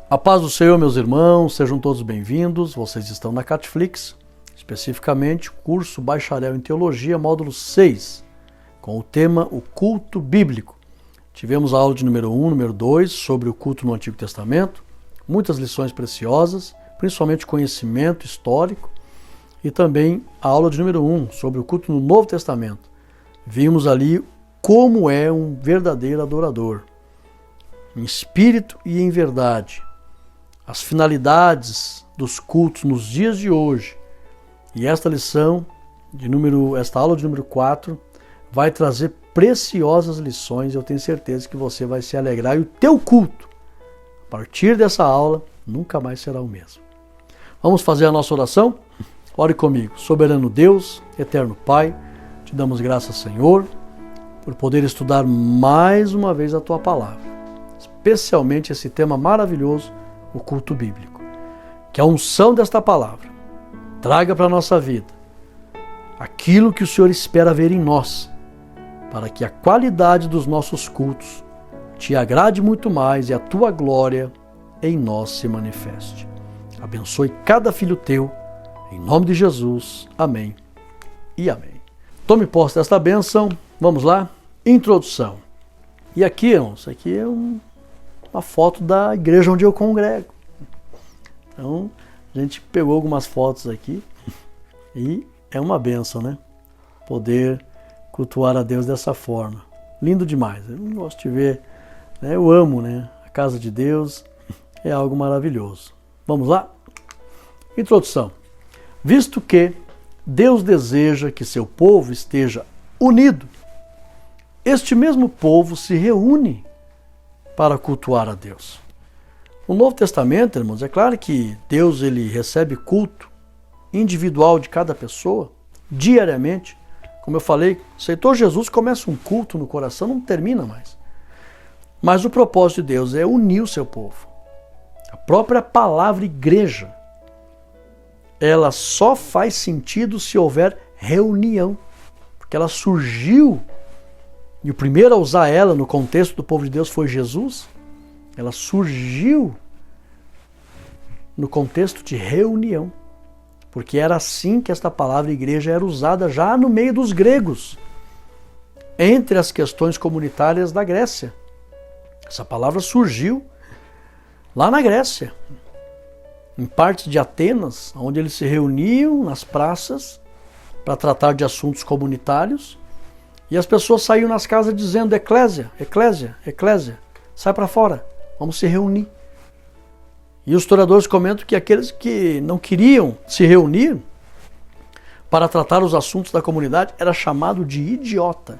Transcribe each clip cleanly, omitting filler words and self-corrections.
A paz do Senhor, meus irmãos, sejam todos bem-vindos. Vocês estão na Catflix, especificamente curso Bacharel em Teologia, módulo 6, com o tema O Culto Bíblico. Tivemos a aula de número 1, número 2, sobre o culto no Antigo Testamento, muitas lições preciosas, principalmente conhecimento histórico, e também a aula de número 1, sobre o culto no Novo Testamento. Vimos ali como é um verdadeiro adorador, em espírito e em verdade. As finalidades dos cultos nos dias de hoje. E esta aula de número 4 vai trazer preciosas lições. Eu tenho certeza que você vai se alegrar e o teu culto, a partir dessa aula, nunca mais será o mesmo. Vamos fazer a nossa oração? Ore comigo. Soberano Deus, eterno Pai, te damos graças, Senhor, por poder estudar mais uma vez a tua palavra, especialmente esse tema maravilhoso, o culto bíblico. Que a unção desta palavra traga para a nossa vida aquilo que o Senhor espera ver em nós, para que a qualidade dos nossos cultos te agrade muito mais e a tua glória em nós se manifeste. Abençoe cada filho teu, em nome de Jesus. Amém e amém. Tome posse desta bênção. Vamos lá? Introdução. E aqui, irmãos, aqui é uma foto da igreja onde eu congrego. Então, a gente pegou algumas fotos aqui e é uma bênção, né? Poder cultuar a Deus dessa forma. Lindo demais. Eu gosto de ver, né? Eu amo, né? A casa de Deus é algo maravilhoso. Vamos lá? Introdução. Visto que Deus deseja que seu povo esteja unido, este mesmo povo se reúne para cultuar a Deus. No Novo Testamento, irmãos, é claro que Deus ele recebe culto individual de cada pessoa, diariamente. Como eu falei, aceitou Jesus, começa um culto no coração, não termina mais. Mas o propósito de Deus é unir o seu povo. A própria palavra igreja, ela só faz sentido se houver reunião, porque ela surgiu. E o primeiro a usar ela no contexto do povo de Deus foi Jesus. Ela surgiu no contexto de reunião. Porque era assim que esta palavra igreja era usada já no meio dos gregos, entre as questões comunitárias da Grécia. Essa palavra surgiu lá na Grécia, em partes de Atenas, onde eles se reuniam nas praças para tratar de assuntos comunitários. E as pessoas saíam nas casas dizendo: eclésia, eclésia, eclésia, sai para fora, vamos se reunir. E os historiadores comentam que aqueles que não queriam se reunir para tratar os assuntos da comunidade era chamado de idiota.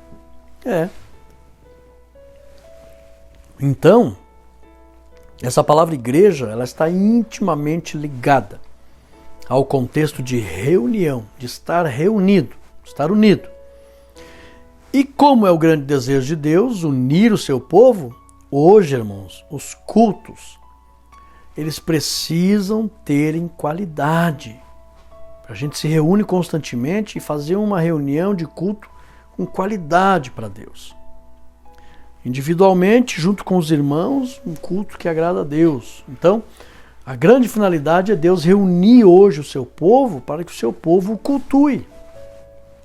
Então, essa palavra igreja, ela está intimamente ligada ao contexto de reunião, de estar reunido, estar unido. E como é o grande desejo de Deus unir o seu povo, hoje, irmãos, os cultos, eles precisam terem qualidade. A gente se reúne constantemente e fazer uma reunião de culto com qualidade para Deus. Individualmente, junto com os irmãos, um culto que agrada a Deus. Então, a grande finalidade é Deus reunir hoje o seu povo para que o seu povo o cultue.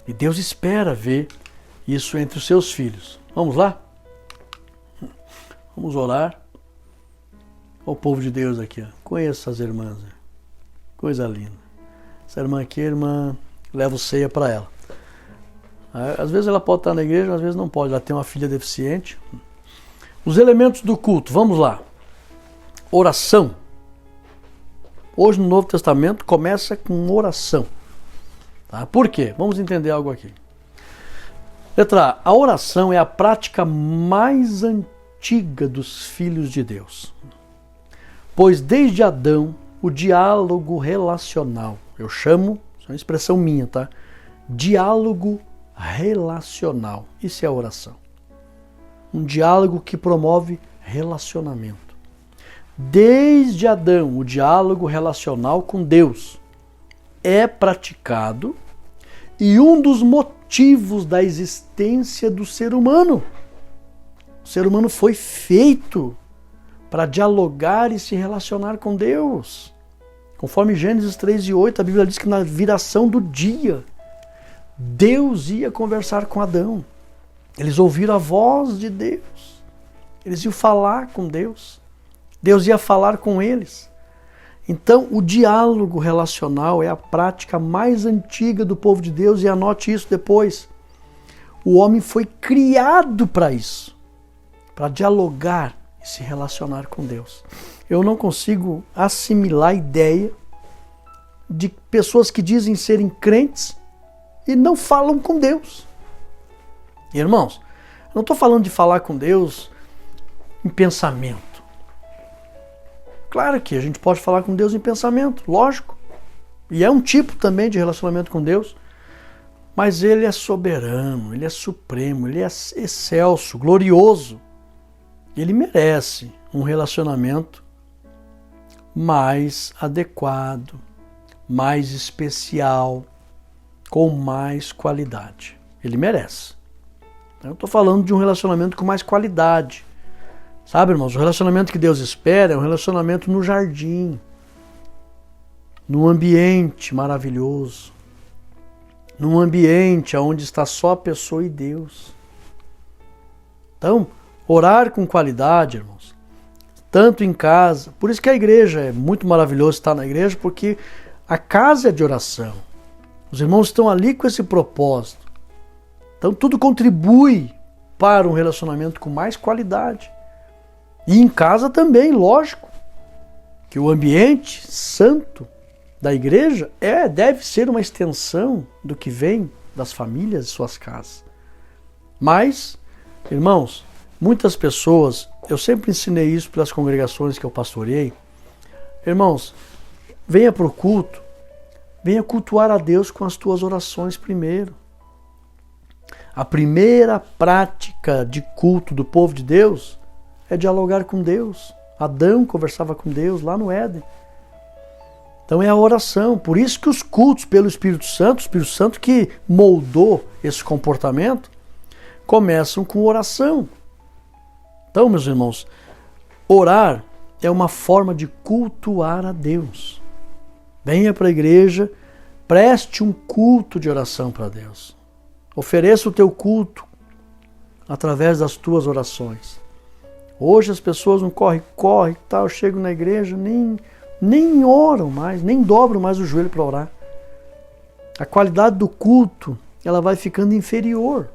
E Deus espera ver isso entre os seus filhos. Vamos lá? Vamos orar. Olha o povo de Deus aqui. Conheço essas irmãs. Coisa linda. Essa irmã aqui, irmã, levo ceia para ela. Às vezes ela pode estar na igreja, às vezes não pode. Ela tem uma filha deficiente. Os elementos do culto. Vamos lá. Oração. Hoje no Novo Testamento começa com oração. Tá? Por quê? Vamos entender algo aqui. Letra A. A oração é a prática mais antiga dos filhos de Deus. Pois desde Adão, o diálogo relacional, eu chamo, isso é uma expressão minha, tá? Diálogo relacional. Isso é a oração. Um diálogo que promove relacionamento. Desde Adão, o diálogo relacional com Deus é praticado e um dos motivos da existência do ser humano. O ser humano foi feito para dialogar e se relacionar com Deus. Conforme Gênesis 3:8, a Bíblia diz que na viração do dia, Deus ia conversar com Adão. Eles ouviram a voz de Deus. Eles iam falar com Deus. Deus ia falar com eles. Então, o diálogo relacional é a prática mais antiga do povo de Deus, e anote isso depois. O homem foi criado para isso, para dialogar e se relacionar com Deus. Eu não consigo assimilar a ideia de pessoas que dizem serem crentes e não falam com Deus. Irmãos, eu não estou falando de falar com Deus em pensamento. Claro que a gente pode falar com Deus em pensamento, lógico. E é um tipo também de relacionamento com Deus. Mas Ele é soberano, Ele é supremo, Ele é excelso, glorioso. Ele merece um relacionamento mais adequado, mais especial, com mais qualidade. Ele merece. Eu estou falando de um relacionamento com mais qualidade. Sabe, irmãos, o relacionamento que Deus espera é um relacionamento no jardim, num ambiente maravilhoso, num ambiente onde está só a pessoa e Deus. Então, orar com qualidade, irmãos, tanto em casa, por isso que a igreja é muito maravilhoso estar na igreja, porque a casa é de oração. Os irmãos estão ali com esse propósito. Então, tudo contribui para um relacionamento com mais qualidade. E em casa também, lógico, que o ambiente santo da igreja deve ser uma extensão do que vem das famílias e suas casas. Mas, irmãos, muitas pessoas, eu sempre ensinei isso pelas congregações que eu pastoreei, irmãos, venha para o culto, venha cultuar a Deus com as tuas orações primeiro. A primeira prática de culto do povo de Deus é dialogar com Deus. Adão conversava com Deus lá no Éden. Então é a oração. Por isso que os cultos pelo Espírito Santo que moldou esse comportamento, começam com oração. Então, meus irmãos, orar é uma forma de cultuar a Deus. Venha para a igreja, preste um culto de oração para Deus. Ofereça o teu culto através das tuas orações. Hoje as pessoas não correm, tal, chegam na igreja, nem oram mais, nem dobram mais o joelho para orar. A qualidade do culto, ela vai ficando inferior.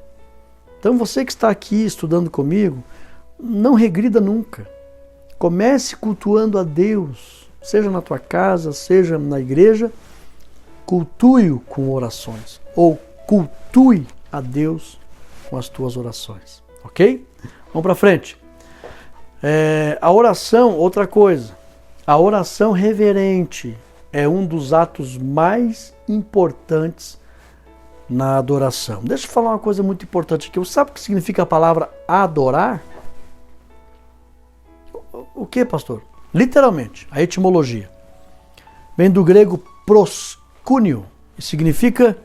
Então você que está aqui estudando comigo, não regrida nunca. Comece cultuando a Deus, seja na tua casa, seja na igreja, cultue-o com orações, ou cultue a Deus com as tuas orações, ok? Vamos para frente. A oração, outra coisa, a oração reverente é um dos atos mais importantes na adoração. Deixa eu falar uma coisa muito importante aqui. Você sabe o que significa a palavra adorar? O que, pastor? Literalmente, a etimologia. Vem do grego proskúnio, e significa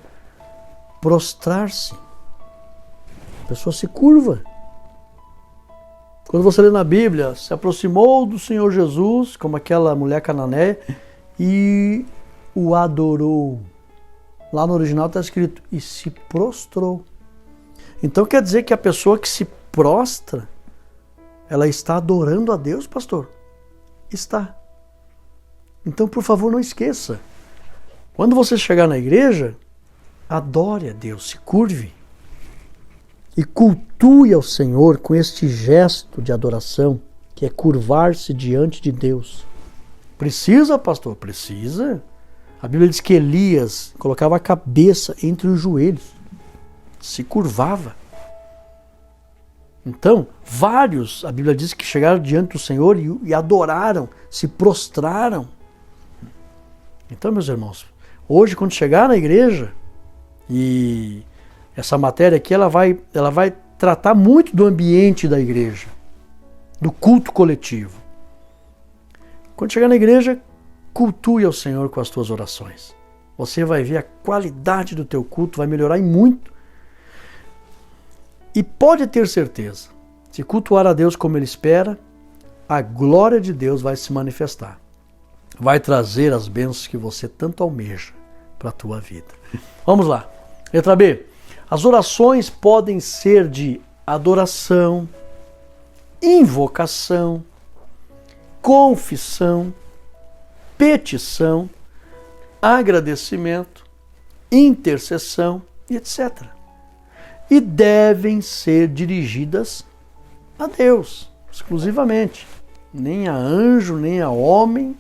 prostrar-se. A pessoa se curva. Quando você lê na Bíblia, se aproximou do Senhor Jesus, como aquela mulher cananeia, e o adorou. Lá no original está escrito, e se prostrou. Então quer dizer que a pessoa que se prostra, ela está adorando a Deus, pastor? Está. Então, por favor, não esqueça. Quando você chegar na igreja, adore a Deus, se curve. E cultue ao Senhor com este gesto de adoração, que é curvar-se diante de Deus. Precisa, pastor? Precisa. A Bíblia diz que Elias colocava a cabeça entre os joelhos, se curvava. Então, vários, a Bíblia diz que chegaram diante do Senhor e adoraram, se prostraram. Então, meus irmãos, hoje quando chegar na igreja, e essa matéria aqui ela vai tratar muito do ambiente da igreja, do culto coletivo. Quando chegar na igreja, cultue ao Senhor com as tuas orações. Você vai ver a qualidade do teu culto, vai melhorar em muito. E pode ter certeza, se cultuar a Deus como Ele espera, a glória de Deus vai se manifestar. Vai trazer as bênçãos que você tanto almeja para a tua vida. Vamos lá. Letra B. As orações podem ser de adoração, invocação, confissão, petição, agradecimento, intercessão e etc. E devem ser dirigidas a Deus, exclusivamente. Nem a anjo, nem a homem,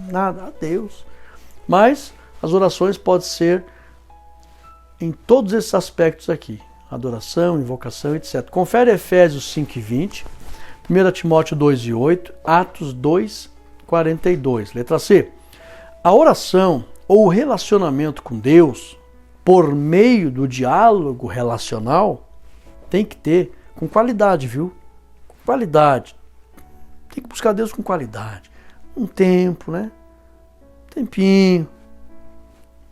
nada, a Deus. Mas as orações podem ser em todos esses aspectos aqui. Adoração, invocação, etc. Confere Efésios 5:20, 1 Timóteo 2:8, Atos 2:42. Letra C. A oração ou o relacionamento com Deus, por meio do diálogo relacional, tem que ter com qualidade, viu? Com qualidade. Tem que buscar Deus com qualidade. Um tempo, né? Tempinho.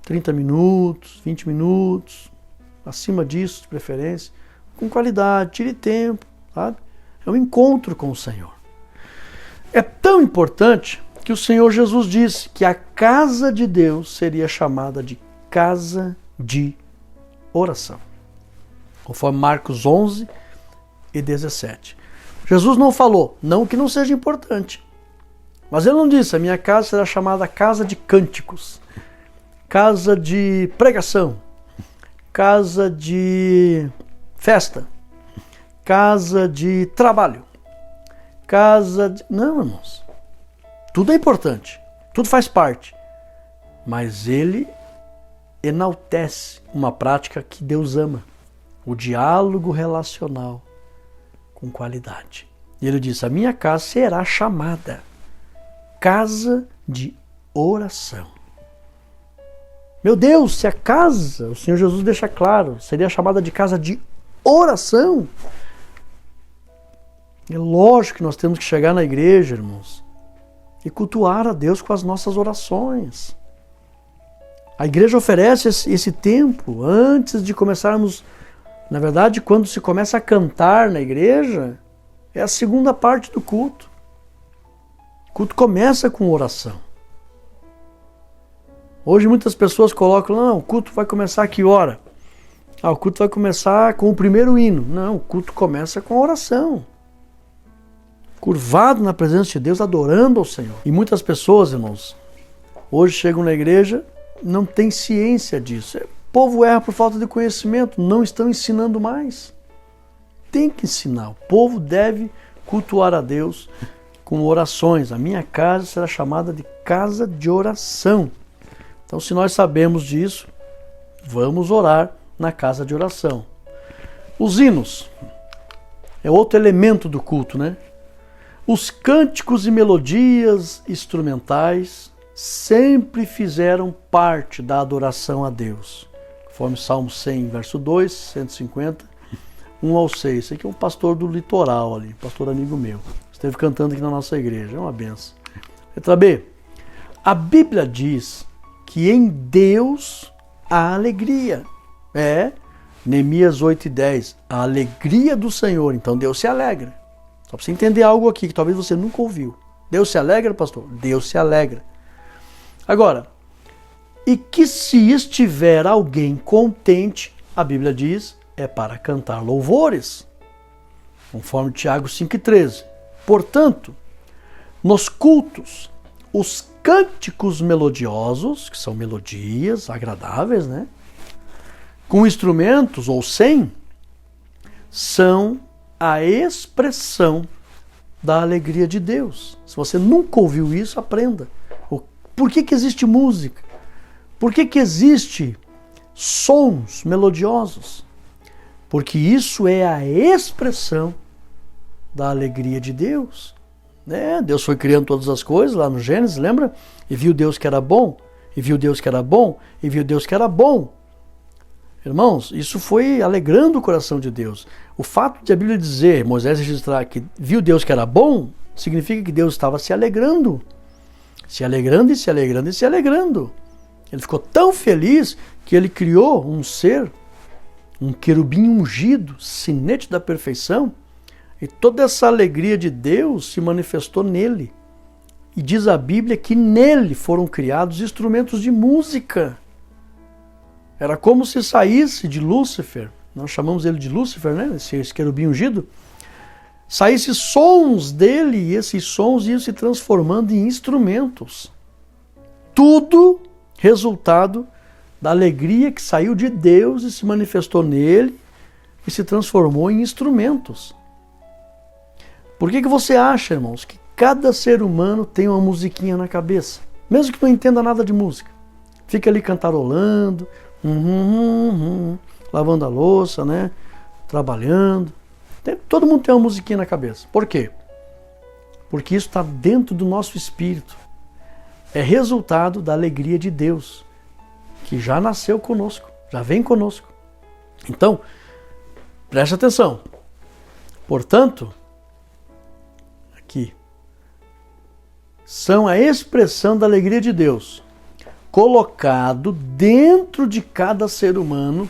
30 minutos, 20 minutos. Acima disso, de preferência. Com qualidade. Tire tempo, sabe? É um encontro com o Senhor. É tão importante que o Senhor Jesus disse que a casa de Deus seria chamada de casa de oração. Conforme Marcos 11:17. Jesus não falou, não que não seja importante, mas ele não disse, a minha casa será chamada casa de cânticos, casa de pregação, casa de festa, casa de trabalho, casa de... Não, irmãos, tudo é importante, tudo faz parte, mas ele enaltece uma prática que Deus ama, o diálogo relacional com qualidade. E ele diz, a minha casa será chamada casa de oração. Meu Deus, se a casa, o Senhor Jesus deixa claro, seria chamada de casa de oração. É lógico que nós temos que chegar na igreja, irmãos, e cultuar a Deus com as nossas orações. A igreja oferece esse tempo antes de começarmos. Na verdade, quando se começa a cantar na igreja, é a segunda parte do culto. O culto começa com oração. Hoje muitas pessoas colocam, não, o culto vai começar a que hora? O culto vai começar com o primeiro hino. Não, o culto começa com a oração. Curvado na presença de Deus, adorando ao Senhor. E muitas pessoas, irmãos, hoje chegam na igreja, não têm ciência disso. O povo erra por falta de conhecimento, não estão ensinando mais. Tem que ensinar. O povo deve cultuar a Deus com orações. A minha casa será chamada de casa de oração. Então, se nós sabemos disso, vamos orar na casa de oração. Os hinos é outro elemento do culto, né? Os cânticos e melodias instrumentais sempre fizeram parte da adoração a Deus. Conforme Salmo 100, verso 2, 150, 1 ao 6. Esse aqui é um pastor do litoral ali, pastor amigo meu. Esteve cantando aqui na nossa igreja, é uma benção. Letra B. A Bíblia diz que em Deus há alegria. Neemias 8:10. A alegria do Senhor. Então Deus se alegra. Só para você entender algo aqui que talvez você nunca ouviu. Deus se alegra, pastor? Deus se alegra. Agora, e que se estiver alguém contente, a Bíblia diz, é para cantar louvores, conforme Tiago 5:13. Portanto, nos cultos, os cânticos melodiosos, que são melodias agradáveis, né? Com instrumentos ou sem, são a expressão da alegria de Deus. Se você nunca ouviu isso, aprenda. Por que existe música? Por que existe sons melodiosos? Porque isso é a expressão da alegria de Deus. Deus foi criando todas as coisas lá no Gênesis, lembra? E viu Deus que era bom, e viu Deus que era bom, e viu Deus que era bom. Irmãos, isso foi alegrando o coração de Deus. O fato de a Bíblia dizer, Moisés registrar que viu Deus que era bom, significa que Deus estava se alegrando. Se alegrando e se alegrando e se alegrando. Ele ficou tão feliz que ele criou um ser, um querubim ungido, sinete da perfeição. E toda essa alegria de Deus se manifestou nele. E diz a Bíblia que nele foram criados instrumentos de música. Era como se saísse de Lúcifer, nós chamamos ele de Lúcifer, né? Esse querubim ungido. Saísse sons dele e esses sons iam se transformando em instrumentos. Tudo resultado da alegria que saiu de Deus e se manifestou nele e se transformou em instrumentos. Por que você acha, irmãos, que cada ser humano tem uma musiquinha na cabeça? Mesmo que não entenda nada de música. Fica ali cantarolando, lavando a louça, né? Trabalhando. Todo mundo tem uma musiquinha na cabeça. Por quê? Porque isso está dentro do nosso espírito. É resultado da alegria de Deus, que já nasceu conosco, já vem conosco. Então, preste atenção. Portanto, aqui, são a expressão da alegria de Deus, colocado dentro de cada ser humano,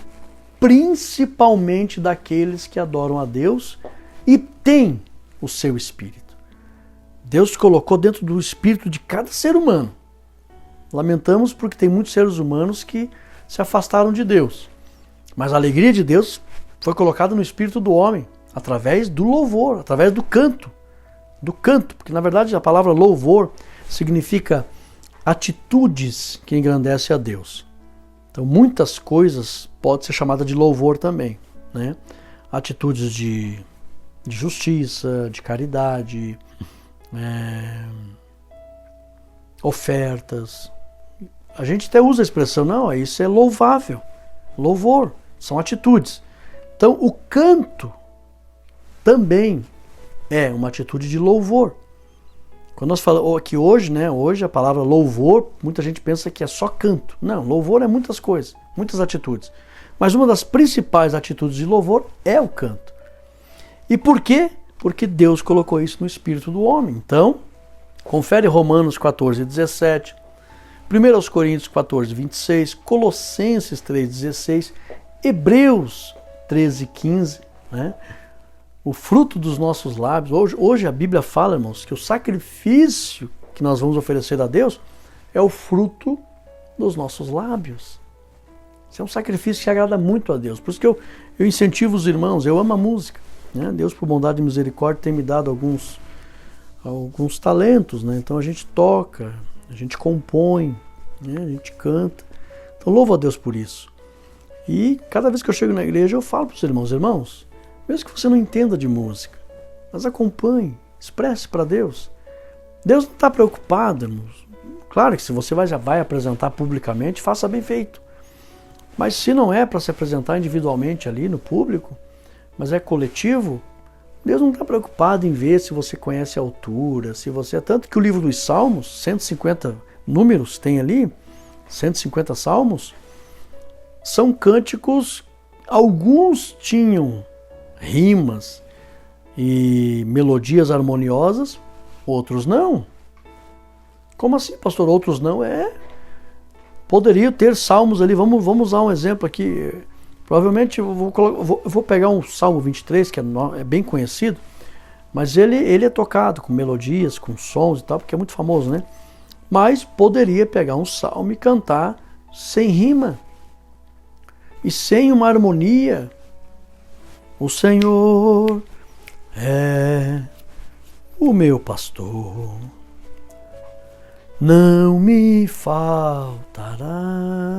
principalmente daqueles que adoram a Deus e têm o seu espírito. Deus colocou dentro do espírito de cada ser humano. Lamentamos porque tem muitos seres humanos que se afastaram de Deus. Mas a alegria de Deus foi colocada no espírito do homem, através do louvor, através do canto. Do canto, porque na verdade a palavra louvor significa atitudes que engrandecem a Deus. Então muitas coisas podem ser chamadas de louvor também, né? Atitudes de justiça, de caridade, ofertas. A gente até usa a expressão, não, isso é louvável. Louvor, são atitudes. Então o canto também é uma atitude de louvor. Quando nós falamos aqui hoje, né? Hoje a palavra louvor, muita gente pensa que é só canto. Não, louvor é muitas coisas, muitas atitudes. Mas uma das principais atitudes de louvor é o canto. E por quê? Porque Deus colocou isso no espírito do homem. Então, confere Romanos 14, 17, 1 Coríntios 14, 26, Colossenses 3, 16, Hebreus 13, 15, né? O fruto dos nossos lábios. Hoje a Bíblia fala, irmãos, que o sacrifício que nós vamos oferecer a Deus é o fruto dos nossos lábios. Isso é um sacrifício que agrada muito a Deus. Por isso que eu incentivo os irmãos, eu amo a música, né? Deus, por bondade e misericórdia, tem me dado alguns talentos, né? Então a gente toca, a gente compõe, né? A gente canta. Então louvo a Deus por isso. E cada vez que eu chego na igreja eu falo para os irmãos, mesmo que você não entenda de música, mas acompanhe, expresse para Deus. Deus não está preocupado, irmãos. Claro que se você já vai apresentar publicamente, faça bem feito. Mas se não é para se apresentar individualmente ali no público, mas é coletivo, Deus não está preocupado em ver se você conhece a altura, se você... Tanto que o livro dos Salmos, 150 números tem ali, 150 salmos, são cânticos, alguns tinham rimas e melodias harmoniosas, outros não. Como assim, pastor? Outros não? Poderia ter salmos ali, vamos usar um exemplo aqui. Provavelmente eu vou pegar um Salmo 23, que é bem conhecido, mas ele é tocado com melodias, com sons e tal, porque é muito famoso, né? Mas poderia pegar um salmo e cantar sem rima e sem uma harmonia. O Senhor é o meu pastor, não me faltará,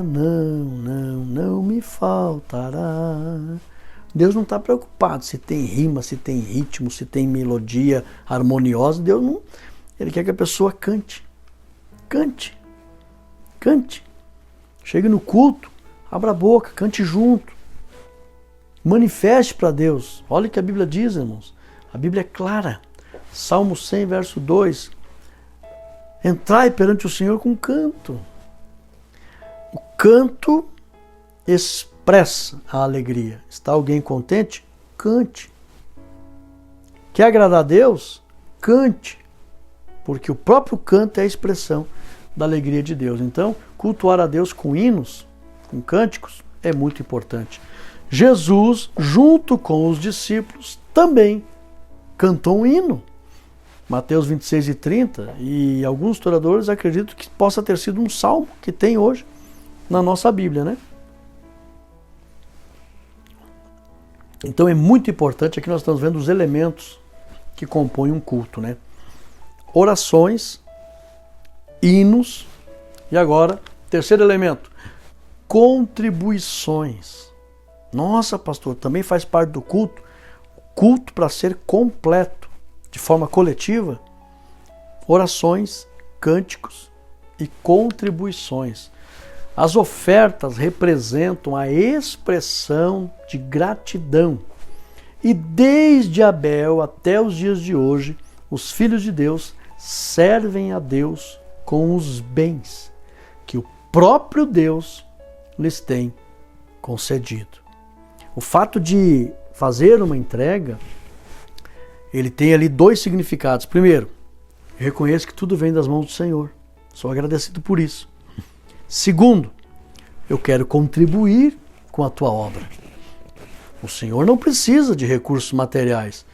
não me faltará. Deus não está preocupado se tem rima, se tem ritmo, se tem melodia harmoniosa. Deus não. Ele quer que a pessoa cante. Cante. Cante. Chegue no culto, abra a boca, cante junto. Manifeste para Deus. Olha o que a Bíblia diz, irmãos. A Bíblia é clara. Salmo 100, verso 2. Entrai perante o Senhor com canto. O canto expressa a alegria. Está alguém contente? Cante. Quer agradar a Deus? Cante. Porque o próprio canto é a expressão da alegria de Deus. Então, cultuar a Deus com hinos, com cânticos, é muito importante. Jesus, junto com os discípulos, também cantou um hino, Mateus 26:30, e alguns historiadores acreditam que possa ter sido um salmo que tem hoje na nossa Bíblia, né? Então é muito importante, aqui nós estamos vendo os elementos que compõem um culto, né? Orações, hinos, e agora, terceiro elemento, contribuições. Nossa, pastor, também faz parte do culto. Culto para ser completo, de forma coletiva, orações, cânticos e contribuições. As ofertas representam a expressão de gratidão. E desde Abel até os dias de hoje, os filhos de Deus servem a Deus com os bens que o próprio Deus lhes tem concedido. O fato de fazer uma entrega, ele tem ali dois significados. Primeiro, eu reconheço que tudo vem das mãos do Senhor. Sou agradecido por isso. Segundo, eu quero contribuir com a tua obra. O Senhor não precisa de recursos materiais,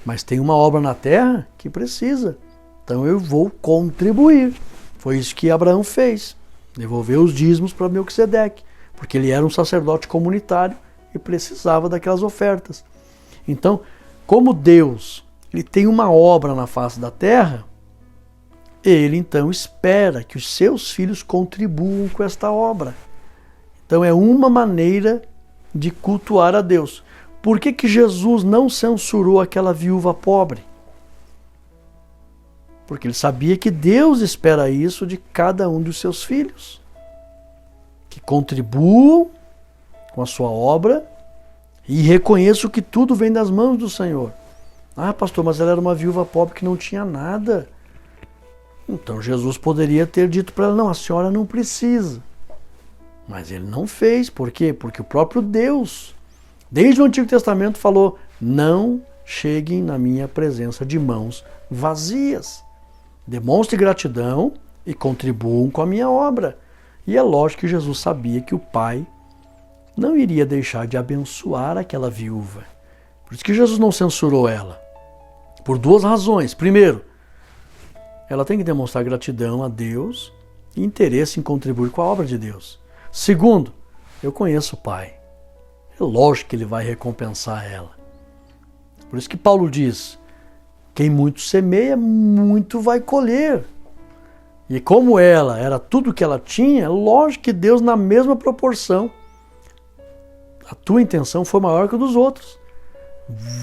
mas tem uma obra na terra que precisa. Então eu vou contribuir. Foi isso que Abraão fez. Devolveu os dízimos para Melquisedeque, porque ele era um sacerdote comunitário e precisava daquelas ofertas. Então, como Deus ele tem uma obra na face da terra, ele então espera que os seus filhos contribuam com esta obra. Então é uma maneira de cultuar a Deus. Por que que Jesus não censurou aquela viúva pobre? Porque ele sabia que Deus espera isso de cada um dos seus filhos. Que contribuam com a sua obra e reconheçam que tudo vem das mãos do Senhor. Ah, pastor, mas ela era uma viúva pobre que não tinha nada. Então Jesus poderia ter dito para ela, não, a senhora não precisa. Mas ele não fez. Por quê? Porque o próprio Deus, desde o Antigo Testamento, falou, não cheguem na minha presença de mãos vazias. Demonstre gratidão e contribuam com a minha obra. E é lógico que Jesus sabia que o Pai não iria deixar de abençoar aquela viúva. Por isso que Jesus não censurou ela. Por duas razões. Primeiro, ela tem que demonstrar gratidão a Deus e interesse em contribuir com a obra de Deus. Segundo, eu conheço o Pai. É lógico que ele vai recompensar ela. Por isso que Paulo diz, quem muito semeia, muito vai colher. E como ela era tudo que ela tinha, lógico que Deus na mesma proporção. A tua intenção foi maior que a dos outros.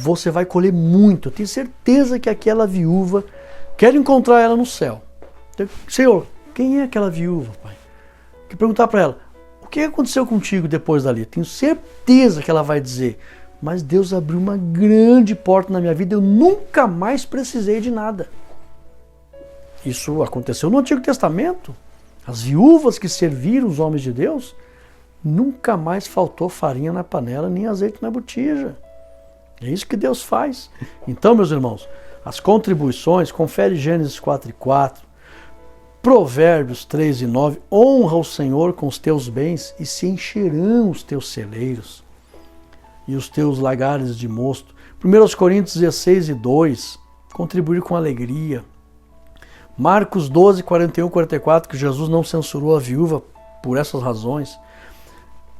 Você vai colher muito. Eu tenho certeza que aquela viúva, quero encontrar ela no céu. Senhor, quem é aquela viúva, Pai? Quero perguntar para ela, o que aconteceu contigo depois dali? Tenho certeza que ela vai dizer, mas Deus abriu uma grande porta na minha vida, eu nunca mais precisei de nada. Isso aconteceu no Antigo Testamento. As viúvas que serviram os homens de Deus, nunca mais faltou farinha na panela, nem azeite na botija. É isso que Deus faz. Então, meus irmãos, as contribuições, confere Gênesis 4:4, Provérbios 3:9, honra o Senhor com os teus bens e se encherão os teus celeiros e os teus lagares de mosto. 1 Coríntios 16:2, contribuir com alegria. Marcos 12:41-44, que Jesus não censurou a viúva por essas razões.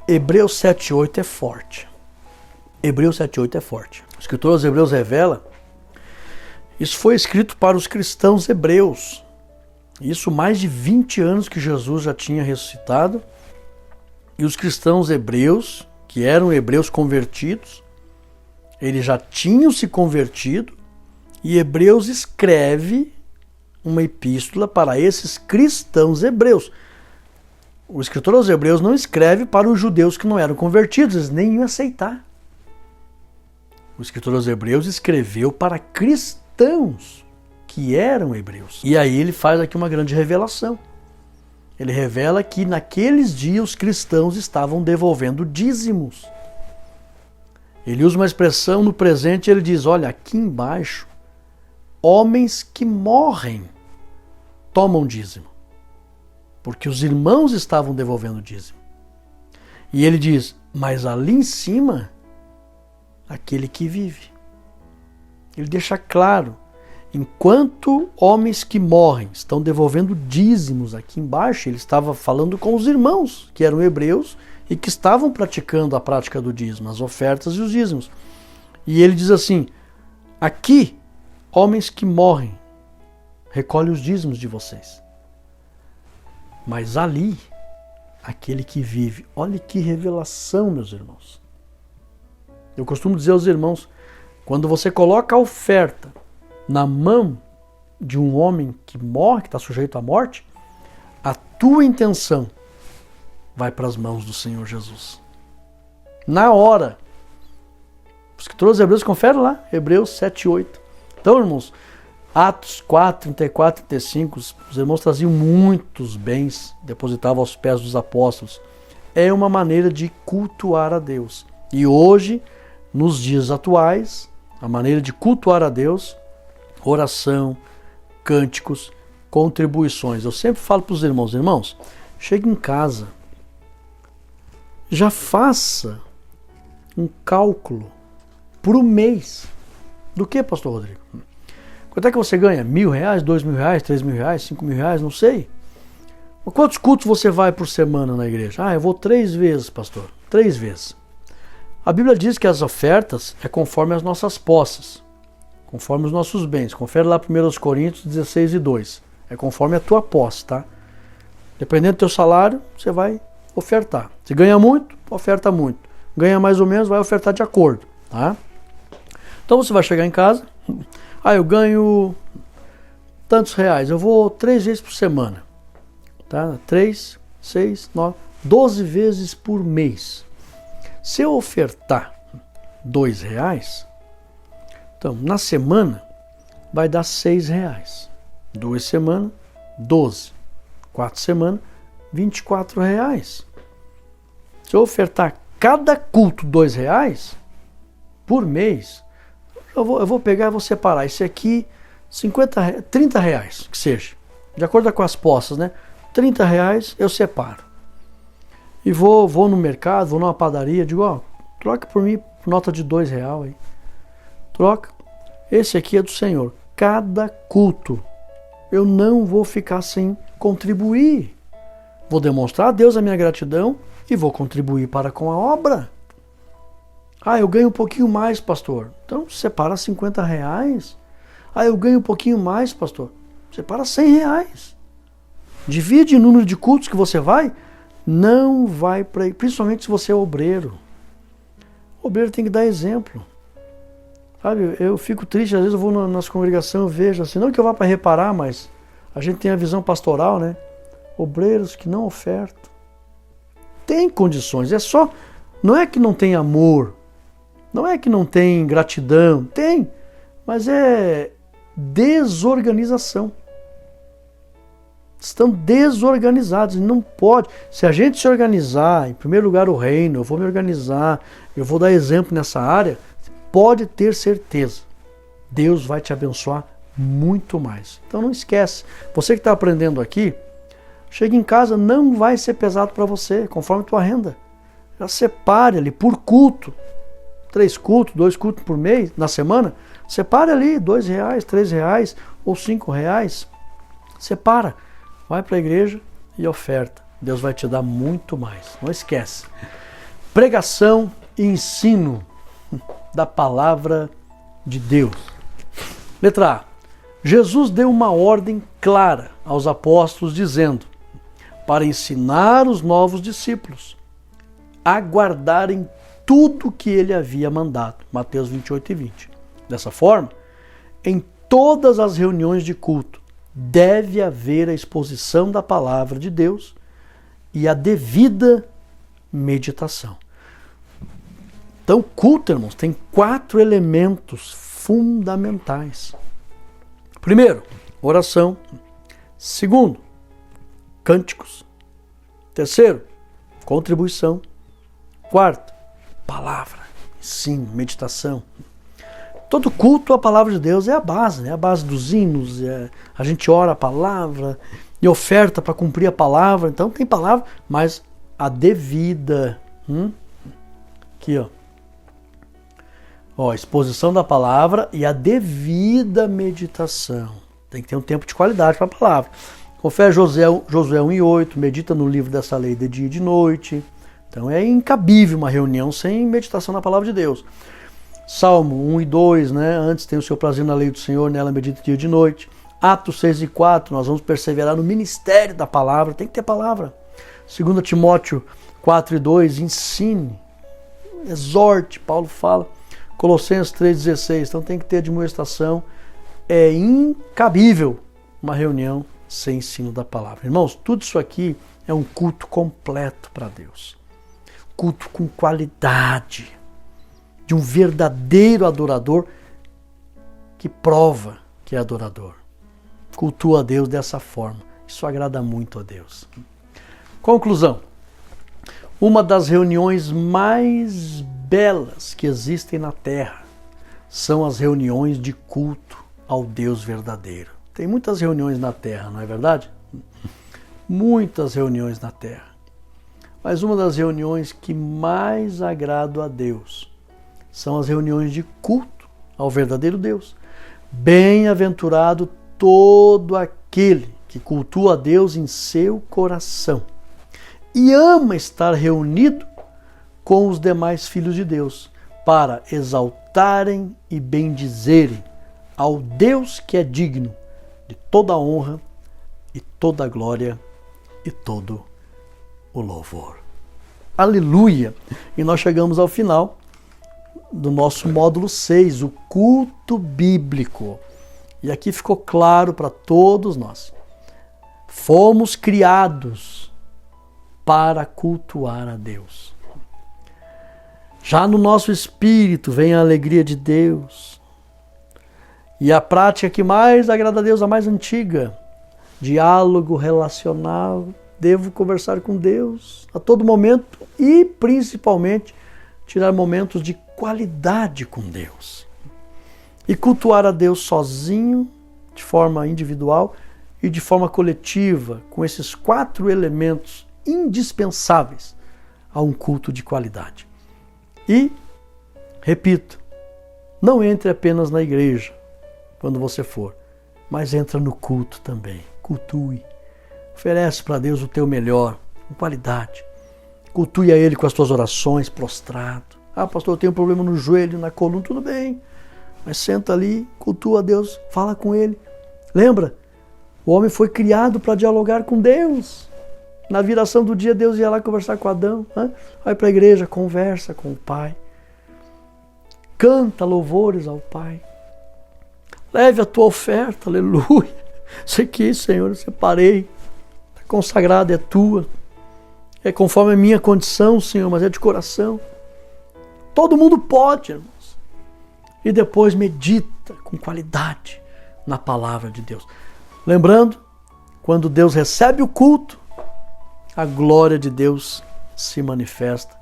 Hebreus 7:8 é forte. Hebreus 7:8 é forte. O escritor aos Hebreus revela, isso foi escrito para os cristãos hebreus. Isso mais de 20 anos que Jesus já tinha ressuscitado. E os cristãos hebreus, que eram hebreus convertidos, eles já tinham se convertido. E Hebreus escreve uma epístola para esses cristãos hebreus. O escritor aos Hebreus não escreve para os judeus que não eram convertidos, eles nem iam aceitar. O escritor aos Hebreus escreveu para cristãos que eram hebreus. E aí ele faz aqui uma grande revelação. Ele revela que naqueles dias os cristãos estavam devolvendo dízimos. Ele usa uma expressão no presente, ele diz, olha, aqui embaixo, homens que morrem tomam dízimo. Porque os irmãos estavam devolvendo dízimo. E ele diz, mas ali em cima, aquele que vive. ele deixa claro, enquanto homens que morrem estão devolvendo dízimos aqui embaixo, ele estava falando com os irmãos que eram hebreus e que estavam praticando a prática do dízimo, as ofertas e os dízimos. E ele diz assim, aqui, homens que morrem, recolhe os dízimos de vocês. Mas ali, aquele que vive, olha que revelação, meus irmãos. Eu costumo dizer aos irmãos, quando você coloca a oferta na mão de um homem que morre, que está sujeito à morte, a tua intenção vai para as mãos do Senhor Jesus. Na hora. Os escritores hebreus, confere lá, Hebreus 7, 8. Então, irmãos, Atos 4, 34, 35, os irmãos traziam muitos bens, depositavam aos pés dos apóstolos. É uma maneira de cultuar a Deus. E hoje, nos dias atuais, a maneira de cultuar a Deus, oração, cânticos, contribuições. Eu sempre falo para os irmãos, chegue em casa, já faça um cálculo por um mês. Do que, pastor Rodrigo? Quanto é que você ganha? R$1.000, R$2.000, R$3.000, R$5.000, não sei. Mas quantos cultos você vai por semana na igreja? Eu vou 3 vezes, pastor. 3 vezes. A Bíblia diz que as ofertas é conforme as nossas posses, conforme os nossos bens. Confere lá 1 Coríntios 16 e 2. É conforme a tua posse, tá? Dependendo do teu salário, você vai ofertar. Se ganha muito, oferta muito. Ganha mais ou menos, vai ofertar de acordo, tá? Então você vai chegar em casa, eu ganho tantos reais, eu vou 3 vezes por semana, tá? 3, 6, 9, 12 vezes por mês. Se eu ofertar R$2, então na semana vai dar R$6. 2 semanas, 12. 4 semanas, R$24. Se eu ofertar cada culto R$2 por mês, eu vou pegar e vou separar. Esse aqui, R$30, que seja. De acordo com as posses, né? R$30 eu separo. E vou no mercado, vou numa padaria, digo, troca por mim nota de R$2 aí. Troca. Esse aqui é do Senhor. Cada culto eu não vou ficar sem contribuir. Vou demonstrar a Deus a minha gratidão e vou contribuir para com a obra. Eu ganho um pouquinho mais, pastor. Então, separa R$50. Eu ganho um pouquinho mais, pastor. Separa R$100. Divide o número de cultos que você vai. Não vai para aí, principalmente se você é obreiro. O obreiro tem que dar exemplo. Sabe, eu fico triste, às vezes eu vou nas congregações, eu vejo assim, não que eu vá para reparar, mas a gente tem a visão pastoral, né? Obreiros que não ofertam. Tem condições, não é que não tem amor, não é que não tem gratidão, tem, mas é desorganização. Estão desorganizados, não pode. Se a gente se organizar, em primeiro lugar o reino, eu vou me organizar, eu vou dar exemplo nessa área, pode ter certeza, Deus vai te abençoar muito mais. Então não esquece, você que está aprendendo aqui, chega em casa, não vai ser pesado para você, conforme a tua renda. Já separe ali por culto, 3 cultos, 2 cultos por mês, na semana, separe ali R$2, R$3 ou R$5, separa, vai para a igreja e oferta. Deus vai te dar muito mais, não esquece. Pregação e ensino da palavra de Deus. Letra A. Jesus deu uma ordem clara aos apóstolos dizendo, para ensinar os novos discípulos a guardarem tudo que ele havia mandado. Mateus 28 e 20. Dessa forma, em todas as reuniões de culto, deve haver a exposição da palavra de Deus e a devida meditação. Então, o culto, irmãos, tem 4 elementos fundamentais. Primeiro, oração. Segundo, cânticos. Terceiro, contribuição. Quarto, palavra, ensino, meditação. Todo culto, a palavra de Deus é a base, né? A base dos hinos, a gente ora a palavra e oferta para cumprir a palavra. Então tem palavra, mas a devida. Aqui, ó. Exposição da palavra e a devida meditação. Tem que ter um tempo de qualidade para a palavra. Confere Josué 1:8, medita no livro dessa lei de dia e de noite. Então é incabível uma reunião sem meditação na palavra de Deus. Salmo 1:2, né? Antes tem o seu prazer na lei do Senhor, nela medita dia e de noite. Atos 6:4, nós vamos perseverar no ministério da palavra, tem que ter palavra. 2 Timóteo 4:2, ensine, exorte, Paulo fala. Colossenses 3:16, então tem que ter admoestação. É incabível uma reunião sem ensino da palavra. Irmãos, tudo isso aqui é um culto completo para Deus. Culto com qualidade, de um verdadeiro adorador que prova que é adorador. Cultua a Deus dessa forma. Isso agrada muito a Deus. Conclusão. Uma das reuniões mais belas que existem na Terra são as reuniões de culto ao Deus verdadeiro. Tem muitas reuniões na Terra, não é verdade? Muitas reuniões na Terra. Mas uma das reuniões que mais agrada a Deus são as reuniões de culto ao verdadeiro Deus. Bem-aventurado todo aquele que cultua a Deus em seu coração e ama estar reunido com os demais filhos de Deus para exaltarem e bendizerem ao Deus que é digno de toda a honra e toda a glória e todo o louvor. Aleluia! E nós chegamos ao final do nosso módulo 6, o culto bíblico. E aqui ficou claro para todos nós. Fomos criados para cultuar a Deus. Já no nosso espírito vem a alegria de Deus. E a prática que mais agrada a Deus, a mais antiga, diálogo relacional. Devo conversar com Deus a todo momento e, principalmente, tirar momentos de qualidade com Deus. E cultuar a Deus sozinho, de forma individual e de forma coletiva, com esses 4 elementos indispensáveis a um culto de qualidade. E, repito, não entre apenas na igreja, quando você for, mas entra no culto também. Cultue. Oferece para Deus o teu melhor, com qualidade. Cultue a Ele com as tuas orações, prostrado. Ah, pastor, eu tenho um problema no joelho, na coluna, tudo bem. Mas senta ali, cultua a Deus, fala com Ele. Lembra? O homem foi criado para dialogar com Deus. Na viração do dia, Deus ia lá conversar com Adão. Vai para a igreja, conversa com o Pai. Canta louvores ao Pai. Leve a tua oferta, aleluia. Isso aqui, Senhor, eu separei. Está consagrada, é tua. É conforme a minha condição, Senhor, mas é de coração. Todo mundo pode, irmãos. E depois medita com qualidade na palavra de Deus. Lembrando, quando Deus recebe o culto, a glória de Deus se manifesta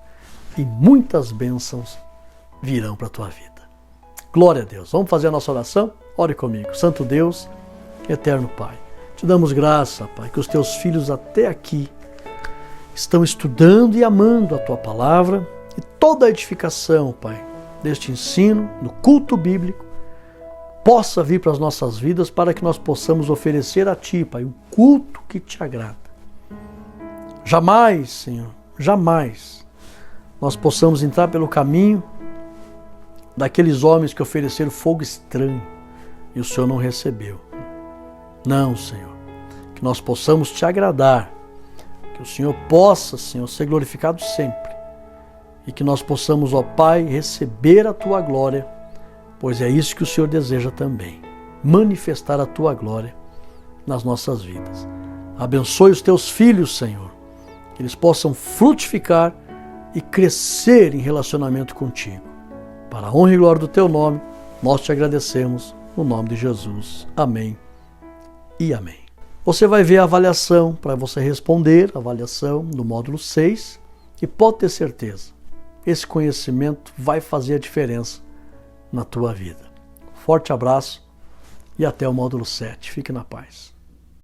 e muitas bênçãos virão para a tua vida. Glória a Deus. Vamos fazer a nossa oração? Ore comigo. Santo Deus, eterno Pai, te damos graça, Pai, que os teus filhos até aqui estão estudando e amando a tua palavra e toda a edificação, Pai, deste ensino, no culto bíblico, possa vir para as nossas vidas para que nós possamos oferecer a Ti, Pai, um culto que te agrada. Jamais, Senhor, jamais nós possamos entrar pelo caminho daqueles homens que ofereceram fogo estranho e o Senhor não recebeu. Não, Senhor, que nós possamos te agradar, que o Senhor possa, Senhor, ser glorificado sempre e que nós possamos, ó Pai, receber a Tua glória, pois é isso que o Senhor deseja também, manifestar a Tua glória nas nossas vidas. Abençoe os Teus filhos, Senhor, que eles possam frutificar e crescer em relacionamento contigo. Para a honra e glória do Teu nome, nós te agradecemos, no nome de Jesus. Amém e amém. Você vai ver a avaliação para você responder, a avaliação do módulo 6, e pode ter certeza, esse conhecimento vai fazer a diferença na tua vida. Forte abraço e até o módulo 7. Fique na paz.